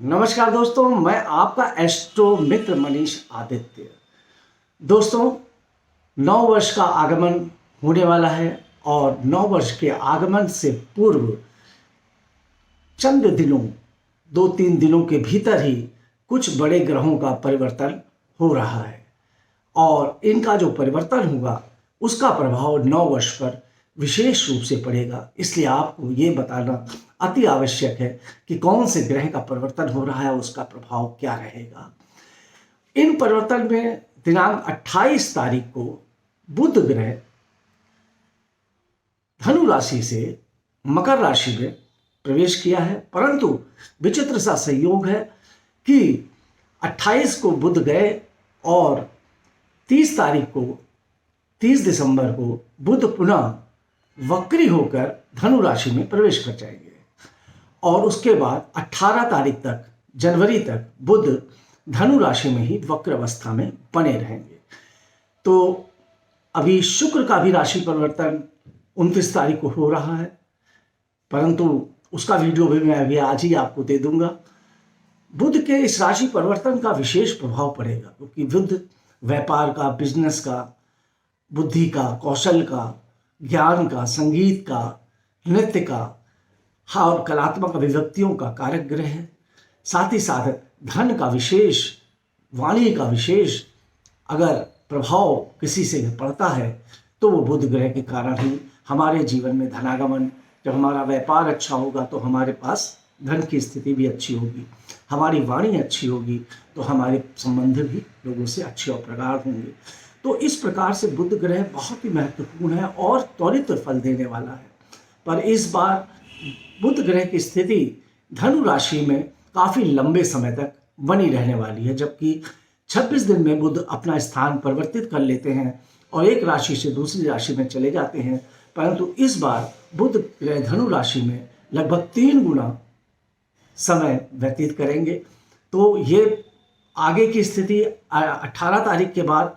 नमस्कार दोस्तों, मैं आपका एस्ट्रो मित्र मनीष आदित्य। दोस्तों, नव वर्ष का आगमन होने वाला है और नव वर्ष के आगमन से पूर्व चंद दिनों 2-3 दिनों के भीतर ही कुछ बड़े ग्रहों का परिवर्तन हो रहा है और इनका जो परिवर्तन होगा उसका प्रभाव नव वर्ष पर विशेष रूप से पड़ेगा। इसलिए आपको ये बताना अति आवश्यक है कि कौन से ग्रह का परिवर्तन हो रहा है, उसका प्रभाव क्या रहेगा। इन परिवर्तन में दिनांक 28 तारीख को बुध ग्रह धनु राशि से मकर राशि में प्रवेश किया है, परंतु विचित्र सा संयोग है कि 28 को बुध गए और 30 दिसंबर को बुध पुनः वक्री होकर धनु राशि में प्रवेश कर जाएंगे और उसके बाद 18 तारीख तक जनवरी तक बुध धनु राशि में ही वक्र अवस्था में बने रहेंगे। तो अभी शुक्र का भी राशि परिवर्तन 29 तारीख को हो रहा है, परंतु उसका वीडियो भी मैं अभी आज ही आपको दे दूंगा। बुध के इस राशि परिवर्तन का विशेष प्रभाव पड़ेगा क्योंकि बुध व्यापार का, बिजनेस का, बुद्धि का, कौशल का, ज्ञान का, संगीत का, नृत्य का और कलात्मक अभिव्यक्तियों का कारक ग्रह है। साथ ही साथ धन का विशेष, वाणी का विशेष अगर प्रभाव किसी से पड़ता है तो वो बुध ग्रह के कारण ही हमारे जीवन में धनागमन, जब हमारा व्यापार अच्छा होगा तो हमारे पास धन की स्थिति भी अच्छी होगी, हमारी वाणी अच्छी होगी तो हमारे संबंध भी लोगों से अच्छे और प्रगाढ़ होंगे। तो इस प्रकार से बुध ग्रह बहुत ही महत्वपूर्ण है और त्वरित फल देने वाला है। पर इस बार बुध ग्रह की स्थिति धनु राशि में काफ़ी लंबे समय तक बनी रहने वाली है, जबकि 26 दिन में बुध अपना स्थान परिवर्तित कर लेते हैं और एक राशि से दूसरी राशि में चले जाते हैं। परंतु इस बार बुध ग्रह धनु राशि में लगभग 3 गुना समय व्यतीत करेंगे। तो ये आगे की स्थिति 18 तारीख के बाद,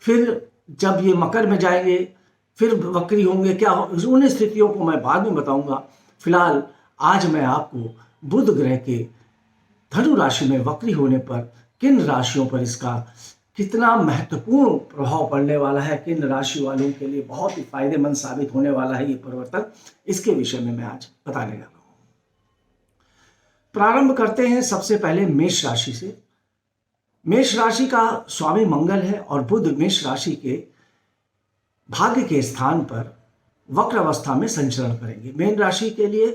फिर जब ये मकर में जाएंगे, फिर वक्री होंगे, क्या उन स्थितियों को मैं बाद में बताऊंगा। फिलहाल आज मैं आपको बुध ग्रह के धनु राशि में वक्री होने पर किन राशियों पर इसका कितना महत्वपूर्ण प्रभाव पड़ने वाला है, किन राशि वालों के लिए बहुत ही फायदेमंद साबित होने वाला है ये परिवर्तन, इसके विषय में मैं आज बताने जा रहा हूं। प्रारंभ करते हैं सबसे पहले मेष राशि से। मेष राशि का स्वामी मंगल है और बुध मेष राशि के भाग्य के स्थान पर वक्र अवस्था में संचरण करेंगे। मेष राशि के लिए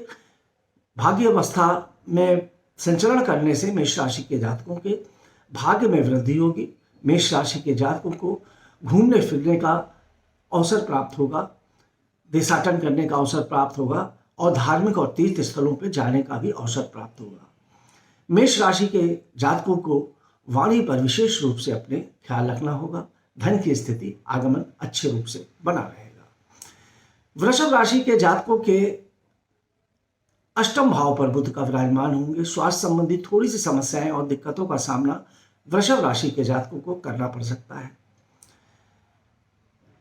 भाग्य अवस्था में संचरण करने से मेष राशि के जातकों के भाग्य में वृद्धि होगी। मेष राशि के जातकों को घूमने फिरने का अवसर प्राप्त होगा, देशाटन करने का अवसर प्राप्त होगा और धार्मिक और तीर्थ स्थलों पर जाने का भी अवसर प्राप्त होगा। मेष राशि के जातकों को वाणी पर विशेष रूप से अपने ख्याल रखना होगा। धन की स्थिति, आगमन अच्छे रूप से बना रहेगा। वृषभ राशि के जातकों के अष्टम भाव पर बुध का विराजमान होंगे। स्वास्थ्य संबंधी थोड़ी सी समस्याएं और दिक्कतों का सामना वृषभ राशि के जातकों को करना पड़ सकता है,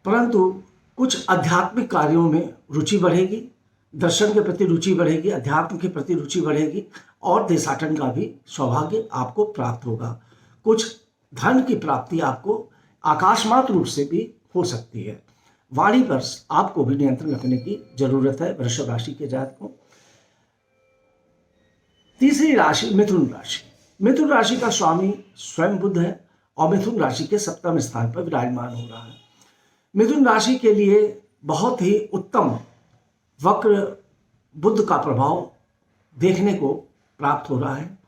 परंतु कुछ आध्यात्मिक कार्यों में रुचि बढ़ेगी, दर्शन के प्रति रुचि बढ़ेगी, अध्यात्म के प्रति रुचि बढ़ेगी और देशाटन का भी सौभाग्य आपको प्राप्त होगा। कुछ धन की प्राप्ति आपको आकाशमात रूप से भी हो सकती है। वाणी पर आपको भी नियंत्रण रखने की जरूरत है वृषभ राशि के जातकों। तीसरी राशि मिथुन राशि। मिथुन राशि का स्वामी स्वयं बुध है और मिथुन राशि के 7वें स्थान पर विराजमान हो रहा है। मिथुन राशि के लिए बहुत ही उत्तम वक्र बुध का प्रभाव देखने को प्राप्त हो रहा है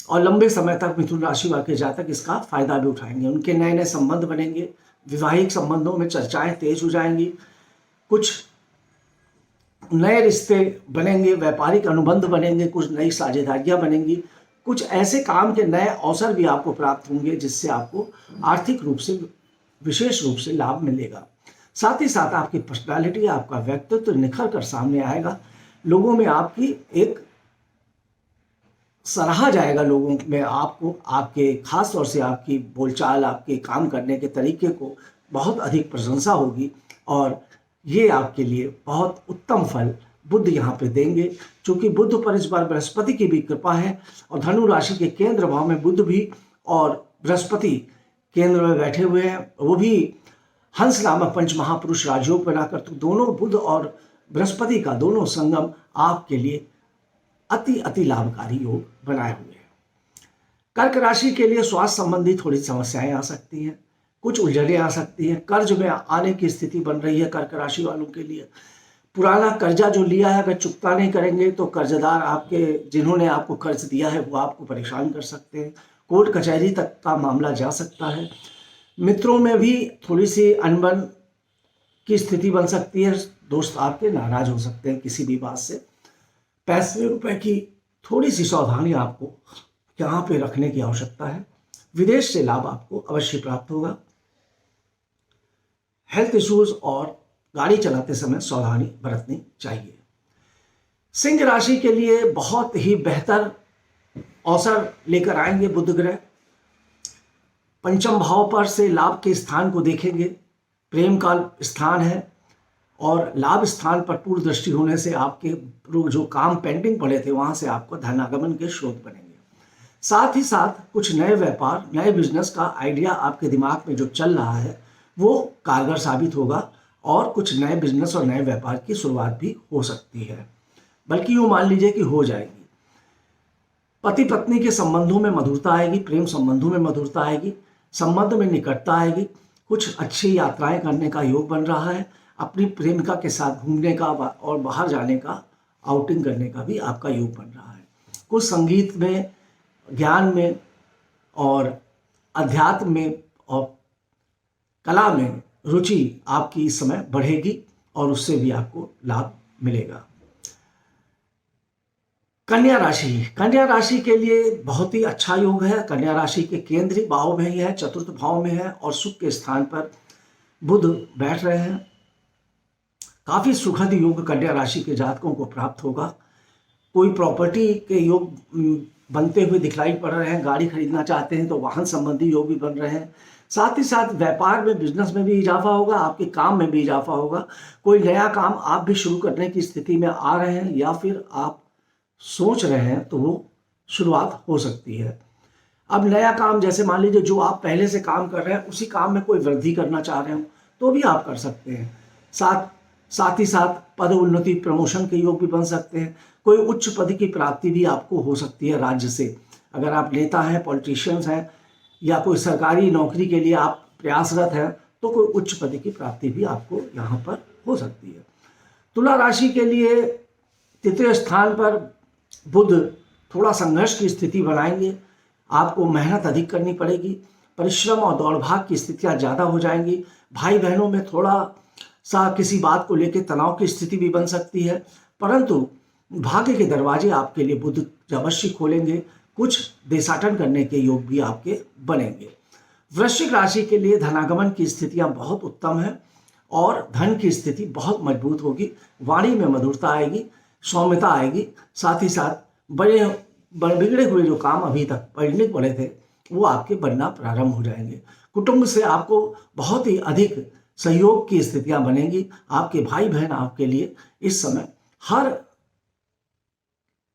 और लंबे समय तक मिथुन राशि वाले जातक इसका फायदा भी उठाएंगे। उनके नए नए संबंध बनेंगे, वैवाहिक संबंधों में चर्चाएं तेज हो जाएंगी, कुछ नए रिश्ते बनेंगे, व्यापारिक अनुबंध बनेंगे, कुछ नई साझेदारियां बनेंगी, कुछ ऐसे काम के नए अवसर भी आपको प्राप्त होंगे जिससे आपको आर्थिक रूप से विशेष रूप से लाभ मिलेगा। साथ ही साथ आपकी पर्सनालिटी, आपका व्यक्तित्व निखर कर सामने आएगा। लोगों में आपकी एक सराहा जाएगा, लोगों में आपको, आपके खास तौर से आपकी बोलचाल, आपके काम करने के तरीके को बहुत अधिक प्रशंसा होगी और ये आपके लिए बहुत उत्तम फल बुध यहाँ पे देंगे। चूंकि बुध पर इस बार बृहस्पति की भी कृपा है और धनु राशि के केंद्र भाव में बुध भी और बृहस्पति केंद्र में बैठे हुए हैं, वो भी हंस नामक पंच महापुरुष राजयोग बनाकर, तो दोनों बुध और बृहस्पति का दोनों संगम आपके लिए अति अति लाभकारी योग बनाए हुए हैं। कर्क राशि के लिए स्वास्थ्य संबंधी थोड़ी समस्याएं आ सकती हैं, कुछ उलझनें आ सकती हैं, कर्ज में आने की स्थिति बन रही है कर्क राशि वालों के लिए। पुराना कर्जा जो लिया है अगर चुकता नहीं करेंगे तो कर्जदार आपके, जिन्होंने आपको कर्ज दिया है, वो आपको परेशान कर सकते हैं। कोर्ट कचहरी तक का मामला जा सकता है। मित्रों में भी थोड़ी सी अनबन की स्थिति बन सकती है, दोस्त आपके नाराज हो सकते हैं किसी भी बात से। पैसे रुपए की थोड़ी सी सावधानी आपको यहाँ पे रखने की आवश्यकता है। विदेश से लाभ आपको अवश्य प्राप्त होगा। हेल्थ इश्यूज और गाड़ी चलाते समय सावधानी बरतनी चाहिए। सिंह राशि के लिए बहुत ही बेहतर अवसर लेकर आएंगे बुध ग्रह। पंचम भाव पर से लाभ के स्थान को देखेंगे, प्रेम का स्थान है और लाभ स्थान पर पूर्ण दृष्टि होने से आपके जो काम पेंडिंग पड़े थे वहां से आपको धनागमन के स्रोत बनेंगे। साथ ही साथ कुछ नए व्यापार, नए बिजनेस का आइडिया आपके दिमाग में जो चल रहा है वो कारगर साबित होगा और कुछ नए बिजनेस और नए व्यापार की शुरुआत भी हो सकती है, बल्कि यूँ मान लीजिए कि हो जाएगी। पति पत्नी के संबंधों में मधुरता आएगी, प्रेम संबंधों में मधुरता आएगी, संबंध में निकटता आएगी, कुछ अच्छी यात्राएं करने का योग बन रहा है। अपनी प्रेमिका के साथ घूमने का और बाहर जाने का, आउटिंग करने का भी आपका योग बन रहा है। कुछ संगीत में, ज्ञान में और अध्यात्म में और कला में रुचि आपकी इस समय बढ़ेगी और उससे भी आपको लाभ मिलेगा। कन्या राशि के लिए बहुत ही अच्छा योग है। कन्या राशि के केंद्रीय भाव में ही है, चतुर्थ भाव में है और सुख के स्थान पर बुध बैठ रहे हैं। काफी सुखद योग कन्या राशि के जातकों को प्राप्त होगा। कोई प्रॉपर्टी के योग बनते हुए दिखलाई पड़ रहे हैं, गाड़ी खरीदना चाहते हैं तो वाहन संबंधी योग भी बन रहे हैं। साथ ही साथ व्यापार में, बिजनेस में भी इजाफा होगा, आपके काम में भी इजाफा होगा। कोई नया काम आप भी शुरू करने की स्थिति में आ रहे हैं या फिर आप सोच रहे हैं तो वो शुरुआत हो सकती है। अब नया काम, जैसे मान लीजिए जो आप पहले से काम कर रहे हैं उसी काम में कोई वृद्धि करना चाह रहे हो तो भी आप कर सकते हैं। साथ ही साथ पद उन्नति, प्रमोशन के योग भी बन सकते हैं। कोई उच्च पद की प्राप्ति भी आपको हो सकती है राज्य से। अगर आप नेता हैं, पॉलिटिशियंस हैं या कोई सरकारी नौकरी के लिए आप प्रयासरत हैं तो कोई उच्च पद की प्राप्ति भी आपको यहाँ पर हो सकती है। तुला राशि के लिए तृतीय स्थान पर बुध थोड़ा संघर्ष की स्थिति बनाएंगे। आपको मेहनत अधिक करनी पड़ेगी, परिश्रम और दौड़ भाग की स्थितियाँ ज़्यादा हो जाएंगी। भाई बहनों में थोड़ा सा किसी बात को लेकर तनाव की स्थिति भी बन सकती है, परंतु भाग्य के दरवाजे आपके लिए बुध अवश्य खोलेंगे। कुछ देशाटन करने के योग भी आपके बनेंगे। वृश्चिक राशि के लिए धनागमन की स्थितियां बहुत उत्तम है और धन की स्थिति बहुत मजबूत होगी। वाणी में मधुरता आएगी, सौम्यता आएगी। साथ ही साथ बड़े बिगड़े हुए जो काम अभी तक पड़ने पड़े थे वो आपके बनना प्रारंभ हो जाएंगे। कुटुंब से आपको बहुत ही अधिक सहयोग की स्थितियां बनेंगी। आपके भाई बहन आपके लिए इस समय हर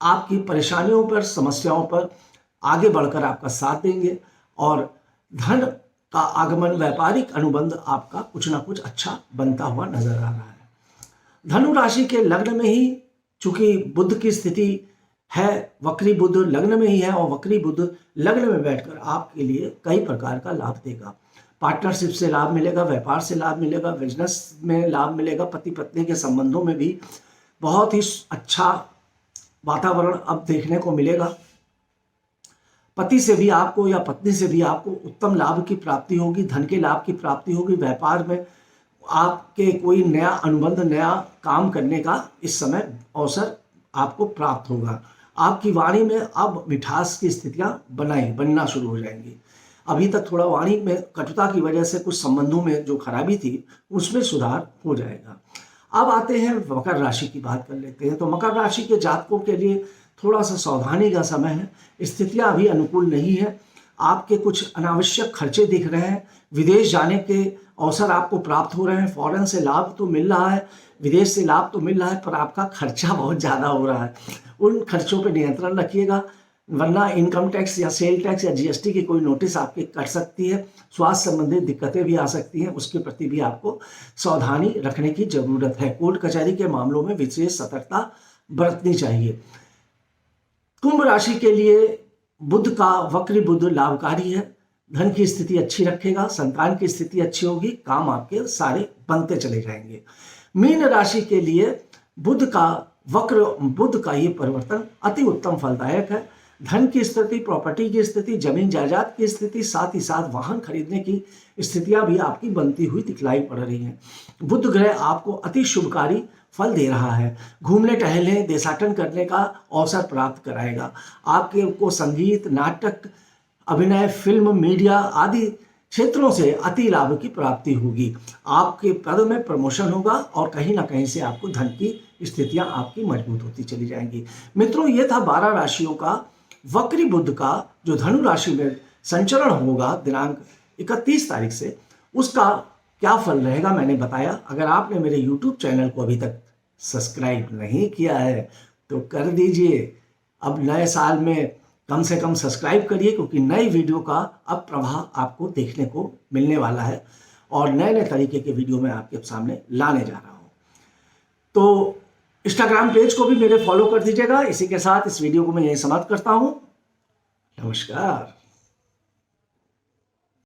आपकी परेशानियों पर, समस्याओं पर आगे बढ़कर आपका साथ देंगे और धन का आगमन, व्यापारिक अनुबंध आपका कुछ ना कुछ अच्छा बनता हुआ नजर आ रहा है। धनु राशि के लग्न में ही चूंकि बुध की स्थिति है, वक्री बुध लग्न में ही है और वक्री बुध लग्न में बैठकर आपके लिए कई प्रकार का लाभ देगा। पार्टनरशिप से लाभ मिलेगा, व्यापार से लाभ मिलेगा, बिजनेस में लाभ मिलेगा, पति पत्नी के संबंधों में भी बहुत ही अच्छा वातावरण अब देखने को मिलेगा। पति से भी आपको या पत्नी से भी आपको उत्तम लाभ की प्राप्ति होगी, धन के लाभ की प्राप्ति होगी। व्यापार में आपके कोई नया अनुबंध, नया काम करने का इस समय अवसर आपको प्राप्त होगा। आपकी वाणी में अब मिठास की स्थितियां बनना शुरू हो जाएंगी। अभी तक थोड़ा वाणी में कटुता की वजह से कुछ संबंधों में जो खराबी थी उसमें सुधार हो जाएगा। अब आते हैं मकर राशि की बात कर लेते हैं। तो मकर राशि के जातकों के लिए थोड़ा सा सावधानी का समय है। स्थितियां अभी अनुकूल नहीं है। आपके कुछ अनावश्यक खर्चे दिख रहे हैं, विदेश जाने के अवसर आपको प्राप्त हो रहे हैं, फॉरेन से लाभ तो मिल रहा है, विदेश से लाभ तो मिल रहा है, पर आपका खर्चा बहुत ज़्यादा हो रहा है। उन खर्चों पर नियंत्रण रखिएगा, वरना इनकम टैक्स या सेल टैक्स या जीएसटी की कोई नोटिस आपकी कट सकती है। स्वास्थ्य संबंधित दिक्कतें भी आ सकती हैं, उसके प्रति भी आपको सावधानी रखने की जरूरत है। कोर्ट कचहरी के मामलों में विशेष सतर्कता बरतनी चाहिए। कुंभ राशि के लिए बुध का वक्री बुध लाभकारी है, धन की स्थिति अच्छी रखेगा, संतान की स्थिति अच्छी होगी, काम आपके सारे बनते चले जाएंगे। मीन राशि के लिए बुध का वक्र बुध का ये परिवर्तन अति उत्तम फलदायक है। धन की स्थिति, प्रॉपर्टी की स्थिति, जमीन जायदाद की स्थिति, साथ ही साथ वाहन खरीदने की स्थितियां भी आपकी बनती हुई दिखलाई पड़ रही हैं। बुध ग्रह आपको अति शुभकारी फल दे रहा है। घूमने टहलने, देशाटन करने का अवसर प्राप्त कराएगा। आपके को संगीत, नाटक, अभिनय, फिल्म, मीडिया आदि क्षेत्रों से अति लाभ की प्राप्ति होगी। आपके पद में प्रमोशन होगा और कहीं ना कहीं से आपको धन की स्थितियां आपकी मजबूत होती चली जाएंगी। मित्रों, ये था 12 राशियों का वक्री बुध का जो धनु राशि में संचरण होगा दिनांक 31 तारीख से, उसका क्या फल रहेगा मैंने बताया। अगर आपने मेरे YouTube चैनल को अभी तक सब्सक्राइब नहीं किया है तो कर दीजिए। अब नए साल में कम से कम सब्सक्राइब करिए, क्योंकि नई वीडियो का अब प्रभाव आपको देखने को मिलने वाला है और नए नए तरीके के वीडियो मैं आपके सामने लाने जा रहा हूँ। तो इंस्टाग्राम पेज को भी मेरे फॉलो कर दीजिएगा। इसी के साथ इस वीडियो को मैं यही समाप्त करता हूँ। नमस्कार।